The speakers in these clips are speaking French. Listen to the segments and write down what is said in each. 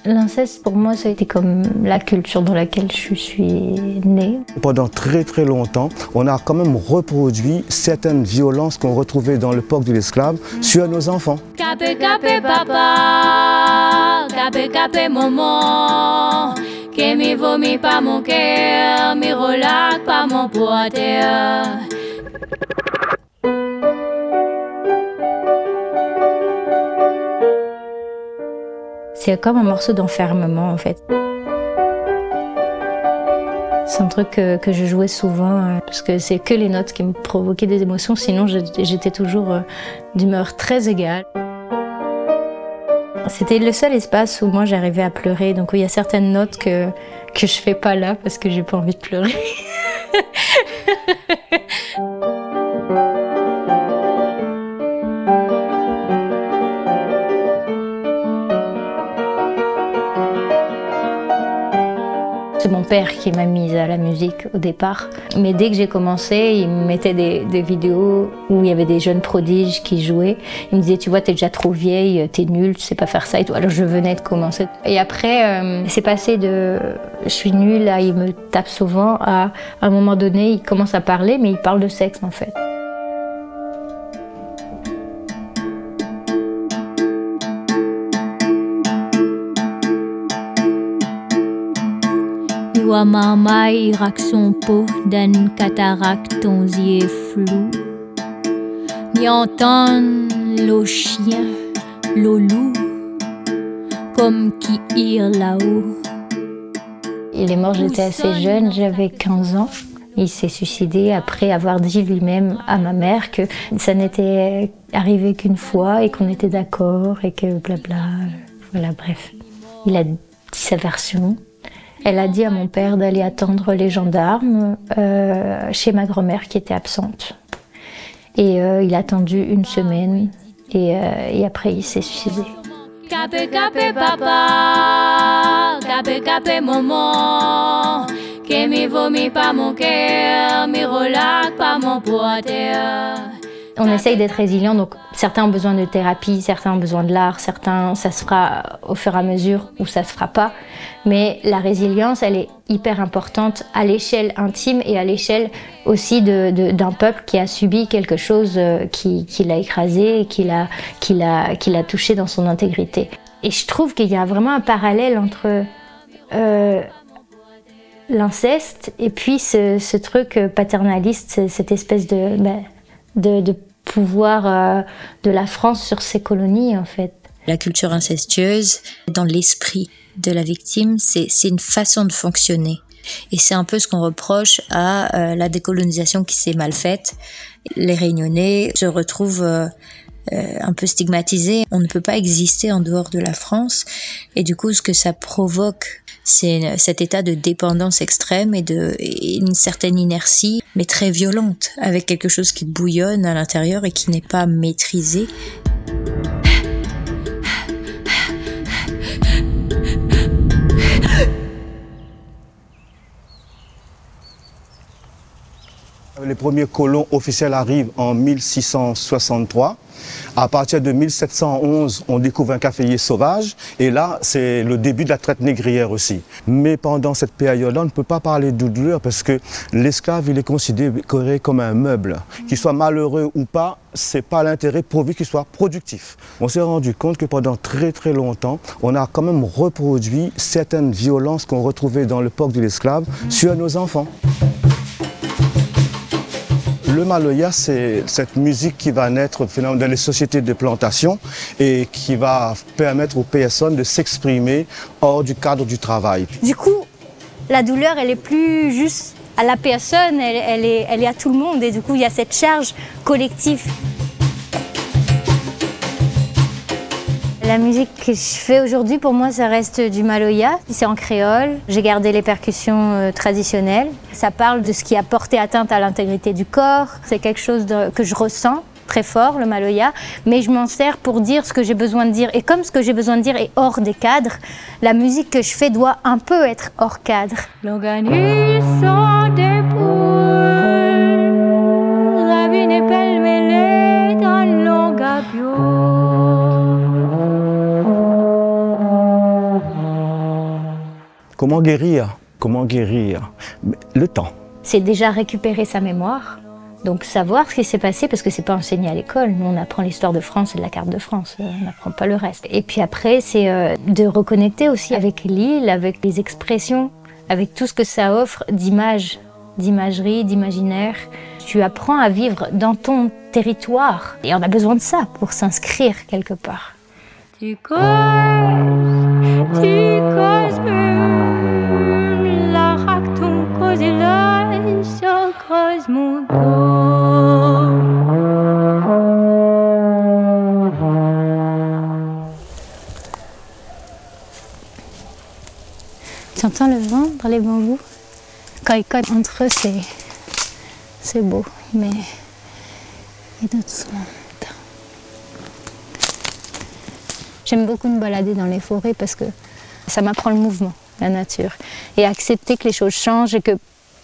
L'inceste, pour moi, ça a été comme la culture dans laquelle je suis née. Pendant très longtemps, on a quand même reproduit certaines violences qu'on retrouvait dans l'époque de l'esclave sur nos enfants. Capé, capé, papa, capé, capé, maman, que mi vomit pas mon cœur, mi relax pas mon poitrine. C'est comme un morceau d'enfermement en fait. C'est un truc que je jouais souvent parce que c'est que les notes qui me provoquaient des émotions, sinon j'étais toujours d'humeur très égale. C'était le seul espace où moi j'arrivais à pleurer, donc il y a certaines notes que je fais pas là parce que j'ai pas envie de pleurer. C'est mon père qui m'a mise à la musique au départ. Mais dès que j'ai commencé, il me mettait des vidéos où il y avait des jeunes prodiges qui jouaient. Il me disait, tu vois, t'es déjà trop vieille, t'es nulle, tu sais pas faire ça et tout. Alors je venais de commencer. Et après, c'est passé de je suis nulle à il me tape souvent à un moment donné, il commence à parler, mais il parle de sexe en fait. Wa mama irak son pot dan cataracte ton yeux flou. Mi entend le chien, le loup, comme qui hurle là-haut. Il est mort, j'étais assez jeune, j'avais 15 ans. Il s'est suicidé après avoir dit lui-même à ma mère que ça n'était arrivé qu'une fois et qu'on était d'accord et que blabla. Voilà, bref. Il a dit sa version. Elle a dit à mon père d'aller attendre les gendarmes chez ma grand-mère qui était absente. Et il a attendu une semaine et après il s'est suicidé. Capé, capé, papa, capé, capé, maman, que mi vomit pas mon cœur, mi relax pas mon poitrine. On essaye d'être résilient, donc certains ont besoin de thérapie, certains ont besoin de l'art, certains ça se fera au fur et à mesure ou ça se fera pas. Mais la résilience, elle est hyper importante à l'échelle intime et à l'échelle aussi d'un peuple qui a subi quelque chose qui l'a écrasé et qui l'a touché dans son intégrité. Et je trouve qu'il y a vraiment un parallèle entre l'inceste et puis ce truc paternaliste, cette espèce de pouvoir de la France sur ses colonies, en fait. La culture incestueuse, dans l'esprit de la victime, c'est une façon de fonctionner. Et c'est un peu ce qu'on reproche à la décolonisation qui s'est mal faite. Les Réunionnais se retrouvent un peu stigmatisés. On ne peut pas exister en dehors de la France. Et du coup, ce que ça provoque, c'est cet état de dépendance extrême et une certaine inertie, mais très violente, avec quelque chose qui bouillonne à l'intérieur et qui n'est pas maîtrisé. Les premiers colons officiels arrivent en 1663. À partir de 1711, on découvre un caféier sauvage et là, c'est le début de la traite négrière aussi. Mais pendant cette période-là, on ne peut pas parler de douleur parce que l'esclave, il est considéré comme un meuble. Qu'il soit malheureux ou pas, c'est pas l'intérêt pourvu qu'il soit productif. On s'est rendu compte que pendant très longtemps, on a quand même reproduit certaines violences qu'on retrouvait dans l'époque de l'esclave sur nos enfants. Le Maloya, c'est cette musique qui va naître dans les sociétés de plantation et qui va permettre aux personnes de s'exprimer hors du cadre du travail. Du coup, la douleur, elle est plus juste à la personne, elle est à tout le monde et du coup, il y a cette charge collective. La musique que je fais aujourd'hui, pour moi, ça reste du Maloya. C'est en créole. J'ai gardé les percussions traditionnelles. Ça parle de ce qui a porté atteinte à l'intégrité du corps. C'est quelque chose que je ressens très fort, le Maloya. Mais je m'en sers pour dire ce que j'ai besoin de dire. Et comme ce que j'ai besoin de dire est hors des cadres, la musique que je fais doit un peu être hors cadre. L'organisation des poules, la vie n'est pas mêlée dans l'ongabio. Comment guérir? Comment guérir? Le temps. C'est déjà récupérer sa mémoire, donc savoir ce qui s'est passé, parce que c'est pas enseigné à l'école. Nous, on apprend l'histoire de France et de la carte de France, on n'apprend pas le reste. Et puis après, c'est de reconnecter aussi avec l'île, avec les expressions, avec tout ce que ça offre d'images, d'imagerie, d'imaginaire. Tu apprends à vivre dans ton territoire, et on a besoin de ça pour s'inscrire quelque part. Tu causes la racton cause là, ça creuse mon dos. Tu entends le vent dans les bambous? Quand ils connent entre eux, c'est beau, mais il y a d'autres sons. J'aime beaucoup me balader dans les forêts parce que ça m'apprend le mouvement, la nature. Et accepter que les choses changent et que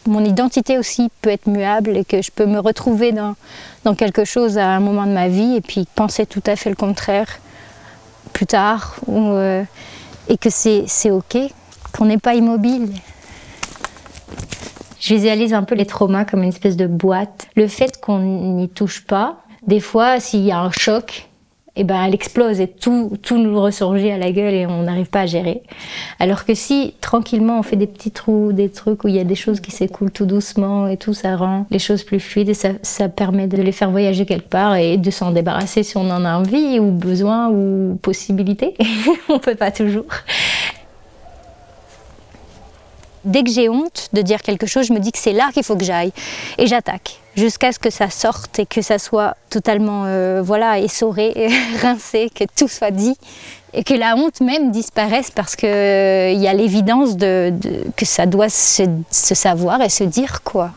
mon identité aussi peut être muable et que je peux me retrouver dans quelque chose à un moment de ma vie et puis penser tout à fait le contraire plus tard. Et que c'est OK, qu'on n'est pas immobile. Je visualise un peu les traumas comme une espèce de boîte. Le fait qu'on n'y touche pas, des fois, s'il y a un choc, eh ben, elle explose et tout nous ressurgit à la gueule et on n'arrive pas à gérer. Alors que si, tranquillement, on fait des petits trous, des trucs où il y a des choses qui s'écoulent tout doucement et tout, ça rend les choses plus fluides et ça permet de les faire voyager quelque part et de s'en débarrasser si on en a envie ou besoin ou possibilité. On peut pas toujours. Dès que j'ai honte de dire quelque chose, je me dis que c'est là qu'il faut que j'aille. Et j'attaque, jusqu'à ce que ça sorte et que ça soit totalement essoré, rincé, que tout soit dit. Et que la honte même disparaisse parce qu'il y a l'évidence que ça doit se savoir et se dire quoi.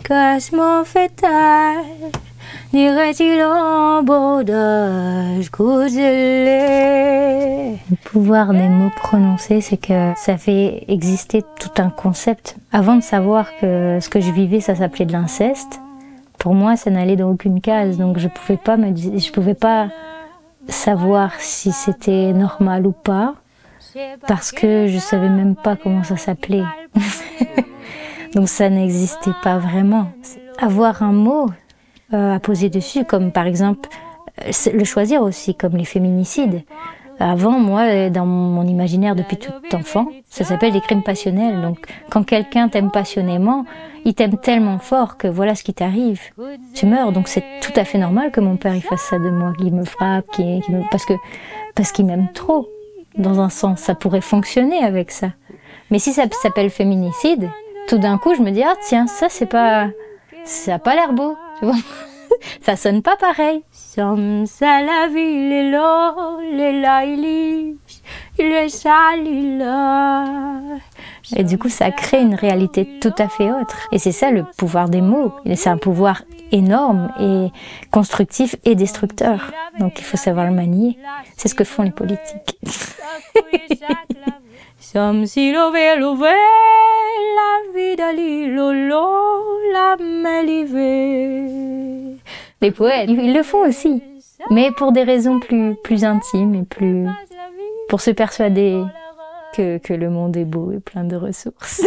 Casse mon fétal. Dirait-il en bordage, Le pouvoir des mots prononcés, c'est que ça fait exister tout un concept. Avant de savoir que ce que je vivais, ça s'appelait de l'inceste, pour moi, ça n'allait dans aucune case. Donc je pouvais pas savoir si c'était normal ou pas, parce que je savais même pas comment ça s'appelait. Donc ça n'existait pas vraiment. Avoir un mot à poser dessus, comme par exemple le choisir aussi, comme les féminicides. Avant, moi, dans mon imaginaire depuis tout enfant, ça s'appelle des crimes passionnels. Donc quand quelqu'un t'aime passionnément, il t'aime tellement fort que voilà ce qui t'arrive. Tu meurs, donc c'est tout à fait normal que mon père il fasse ça de moi, qu'il me frappe, parce qu'il m'aime trop. Dans un sens, ça pourrait fonctionner avec ça. Mais si ça s'appelle féminicide, tout d'un coup je me dis ah tiens, ça a pas l'air beau. Tu vois, ça sonne pas pareil. Et du coup, ça crée une réalité tout à fait autre. Et c'est ça le pouvoir des mots. C'est un pouvoir énorme et constructif et destructeur. Donc il faut savoir le manier. C'est ce que font les politiques. Les poètes, ils le font aussi, mais pour des raisons plus intimes et pour se persuader que le monde est beau et plein de ressources.